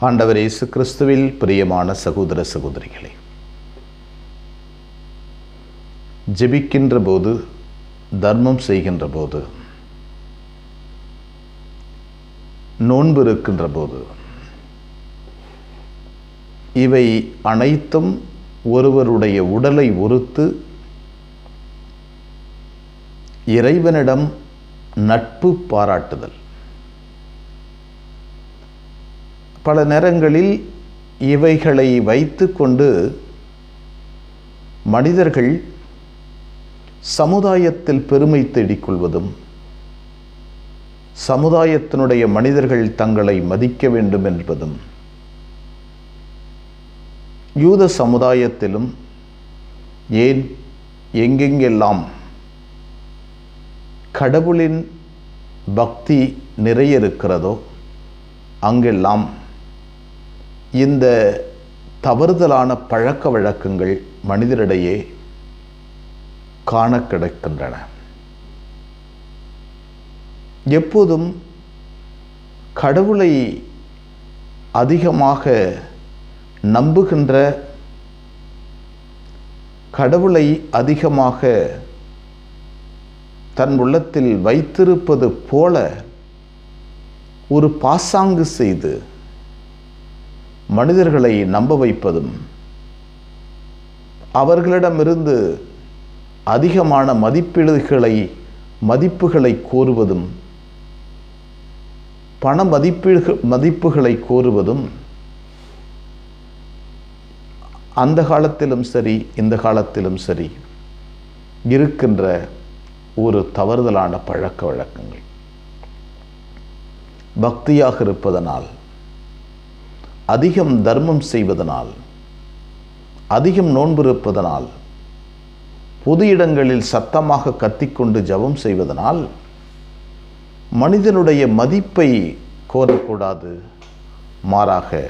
ஆண்டவர் இயேசு கிறிஸ்துவில் பிரியமான சகோதர சகோதரிகளே, ஜெபிக்கின்ற போது, தர்மம் செய்கின்ற போது, நோன்பு இருக்கின்ற போது, இவை அனைத்தும் ஒருவருடைய உடலை ஒருத்து இறைவனிடம் நட்பு பாராட்டுதல். பல நேரங்களில் இவைகளை வைத்து கொண்டு மனிதர்கள் சமுதாயத்தில் பெருமை தேடிக்கொள்வதும், சமுதாயத்தினுடைய மனிதர்கள் தங்களை மதிக்க வேண்டும் என்பதும், யூத சமுதாயத்திலும் ஏன் எங்கெங்கெல்லாம் கடவுளின் பக்தி நிறைய இருக்கிறதோ அங்கெல்லாம் இந்த தவறுதலான பழக்க வழக்கங்கள் மனிதரிடையே காண கிடைக்கின்றன. எப்போதும் கடவுளை அதிகமாக நம்புகின்ற, கடவுளை அதிகமாக தன் உள்ளத்தில் வைத்திருப்பது போல ஒரு பாசாங்கு செய்து மனிதர்களை நம்ப வைப்பதும், அவர்களிடமிருந்து அதிகமான மதிப்புகளை கோருவதும், பண மதிப்புகளை கோருவதும் அந்த காலத்திலும் சரி இந்த காலத்திலும் சரி இருக்கின்ற ஒரு தவறுதலான பழக்க வழக்கங்கள். பக்தியாக இருப்பதனால், அதிகம் தர்மம் செய்வதனால், அதிகம் நோன்பு இருப்பதனால், பொது இடங்களில் சத்தமாக கத்திக்கொண்டு ஜெபம் செய்வதனால் மனிதனுடைய மதிப்பை கோரக்கூடாது. மாறாக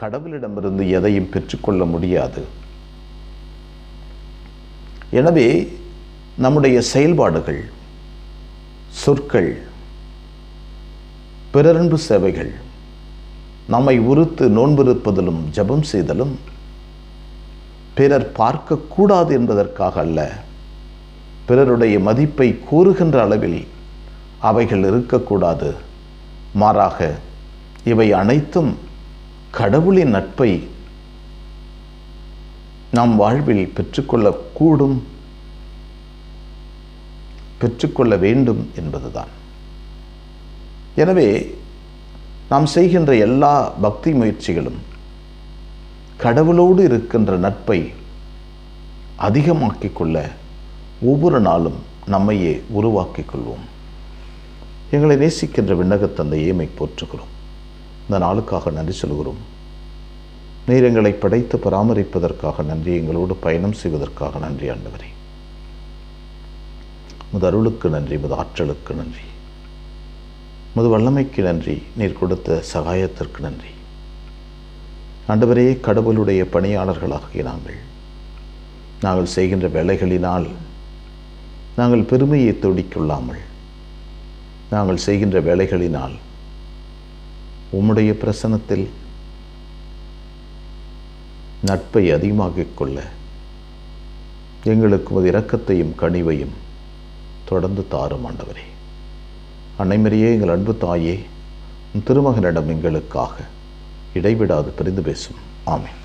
கடவுளிடமிருந்து எதையும் பெற்றுக்கொள்ள முடியாது. எனவே நம்முடைய செயல்பாடுகள், சொற்கள், பிறரன்பு சேவைகள், நம்மை உறுத்து நோன்பிருப்பதிலும் ஜெபம் செய்தலும் பிறர் பார்க்கக்கூடாது என்பதற்காக அல்ல, பிறருடைய மதிப்பை கூறுகின்ற அளவில் அவைகள் இருக்கக்கூடாது. மாறாக இவை அனைத்தும் கடவுளின் நட்பை நாம் வாழ்வில் பெற்றுக்கொள்ளக்கூடும், பெற்றுக்கொள்ள வேண்டும் என்பதுதான். எனவே நாம் செய்கின்ற எல்லா பக்தி முயற்சிகளும் கடவுளோடு இருக்கின்ற நட்பை அதிகமாக்கிக் கொள்ள ஒவ்வொரு நாளும் நம்மையே உருவாக்கிக் கொள்வோம். எங்களை நேசிக்கின்ற விண்ணகத் தந்தையே, உம்மை போற்றுகிறோம். இந்த நாளுக்காக நன்றி சொல்கிறோம். நீர் எங்களை படைத்து பராமரிப்பதற்காக நன்றி, எங்களோடு பயணம் செய்வதற்காக நன்றி ஆண்டவரே. உமது அருளுக்கு நன்றி, உமது ஆற்றலுக்கு நன்றி, உமது வல்லமைக்கு நன்றி, நீர் கொடுத்த சகாயத்திற்கு நன்றி ஆண்டவரே. கடவுளுடைய பணியாளர்களாகிய நாங்கள் செய்கின்ற வேலைகளினால் நாங்கள் பெருமையை தேடிக்கொள்ளாமல், நாங்கள் செய்கின்ற வேலைகளினால் உம்முடைய பிரசன்னத்தில் நட்பை அதிகமாக்கிக் கொள்ள எங்களுக்கு உமது இரக்கத்தையும் கனிவையும் தொடர்ந்து தாரும் ஆண்டவரே. அன்னைமரியே, எங்கள் அன்பு தாயே, திருமகனிடம் எங்களுக்காக இடைவிடாது பிரிந்து பேசும். ஆமென்.